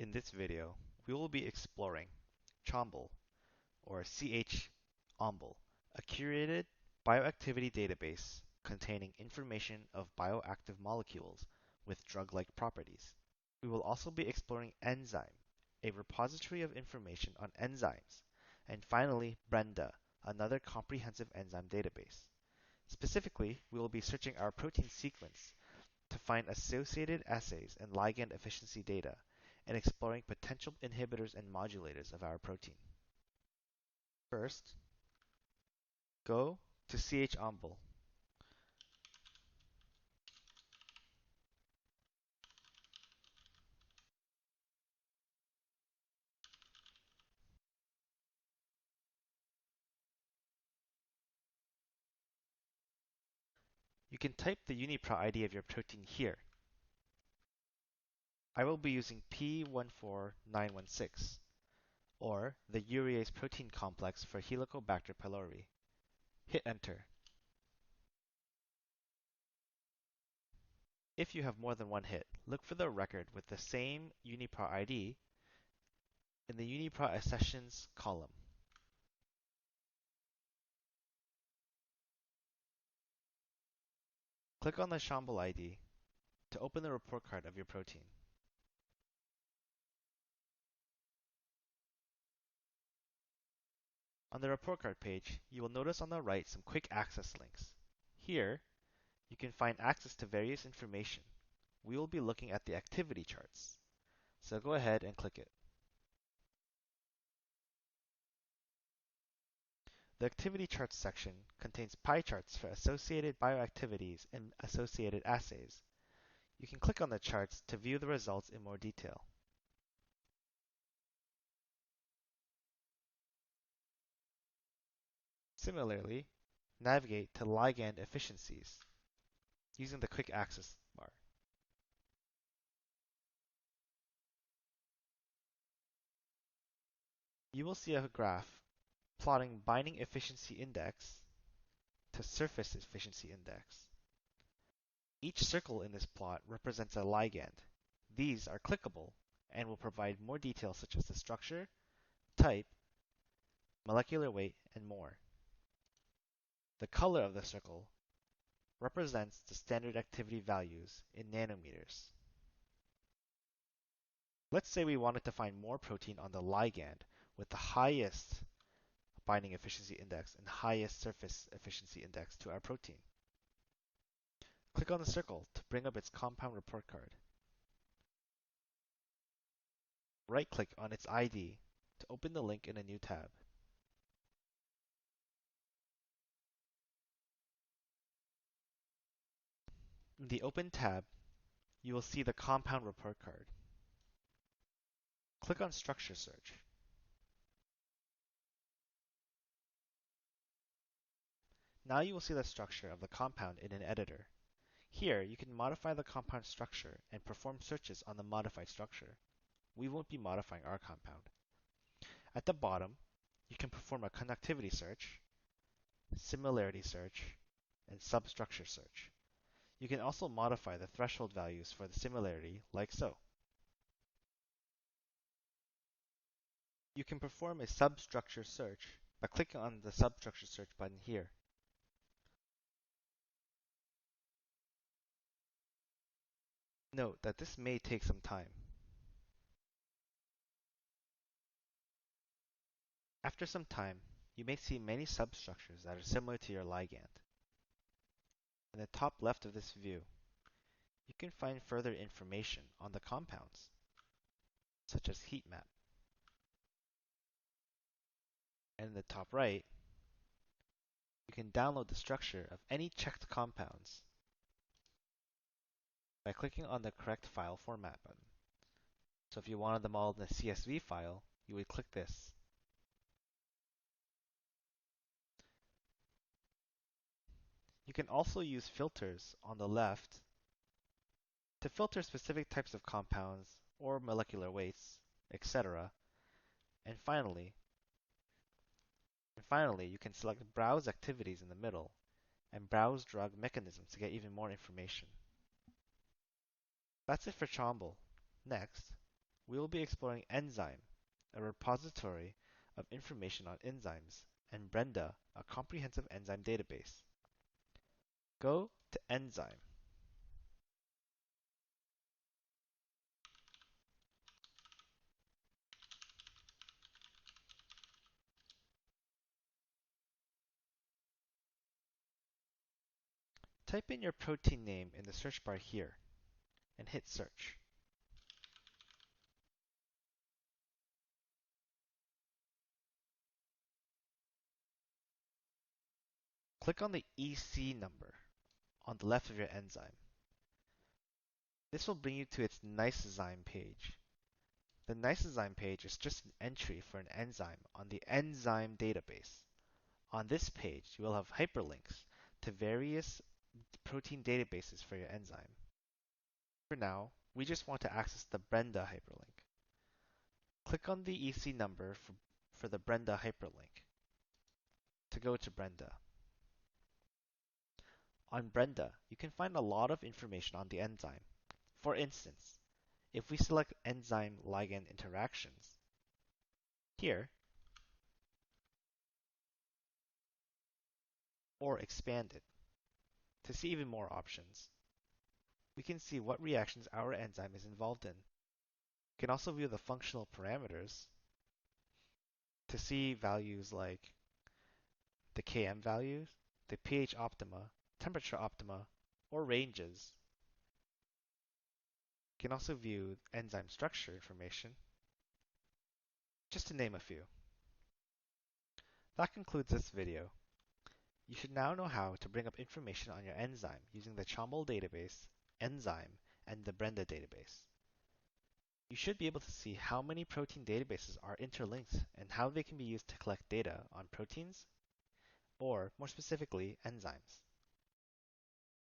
In this video, we will be exploring CHOMBL, or CH-OMBL, a curated bioactivity database containing information of bioactive molecules with drug-like properties. We will also be exploring Enzyme, a repository of information on enzymes, and finally Brenda, another comprehensive enzyme database. Specifically, we will be searching our protein sequence to find associated assays and ligand efficiency data, and exploring potential inhibitors and modulators of our protein. First, go to CH-OMBL. You can type the UniProt ID of your protein here. I will be using P14916, or the urease protein complex for Helicobacter pylori. Hit enter. If you have more than one hit, look for the record with the same UniProt ID in the UniProt accessions column. Click on the CHOMBL ID to open the report card of your protein. On the report card page, you will notice on the right some quick access links. Here, you can find access to various information. We will be looking at the activity charts, so go ahead and click it. The activity charts section contains pie charts for associated bioactivities and associated assays. You can click on the charts to view the results in more detail. Similarly, navigate to ligand efficiencies using the quick access bar. You will see a graph plotting binding efficiency index to surface efficiency index. Each circle in this plot represents a ligand. These are clickable and will provide more details such as the structure, type, molecular weight, and more. The color of the circle represents the standard activity values in nanometers. Let's say we wanted to find more protein on the ligand with the highest binding efficiency index and highest surface efficiency index to our protein. Click on the circle to bring up its compound report card. Right-click on its ID to open the link in a new tab. In the Open tab, you will see the compound report card. Click on Structure Search. Now you will see the structure of the compound in an editor. Here, you can modify the compound structure and perform searches on the modified structure. We won't be modifying our compound. At the bottom, you can perform a conductivity search, similarity search, and substructure search. You can also modify the threshold values for the similarity, like so. You can perform a substructure search by clicking on the substructure search button here. Note that this may take some time. After some time, you may see many substructures that are similar to your ligand. In the top left of this view, you can find further information on the compounds, such as heat map. And in the top right, you can download the structure of any checked compounds by clicking on the correct file format button. So if you wanted them all in the CSV file, you would click this. You can also use filters on the left to filter specific types of compounds or molecular weights, etc. And finally, you can select Browse Activities in the middle and Browse Drug Mechanisms to get even more information. That's it for CHOMBL. Next, we will be exploring Enzyme, a repository of information on enzymes, and Brenda, a comprehensive enzyme database. Go to Enzyme. Type in your protein name in the search bar here and hit search. Click on the EC number on the left of your enzyme. This will bring you to its Nicezyme page. The Nicezyme page is just an entry for an enzyme on the enzyme database. On this page, you will have hyperlinks to various protein databases for your enzyme. For now, we just want to access the Brenda hyperlink. Click on the EC number for the Brenda hyperlink to go to Brenda. On Brenda, you can find a lot of information on the enzyme. For instance, if we select enzyme ligand interactions, here, or expand it to see even more options, we can see what reactions our enzyme is involved in. We can also view the functional parameters to see values like the Km values, the pH optima, temperature optima, or ranges. We can also view enzyme structure information, just to name a few. That concludes this video. You should now know how to bring up information on your enzyme using the Chambol database, Enzyme, and the Brenda database. You should be able to see how many protein databases are interlinked and how they can be used to collect data on proteins, or more specifically, enzymes.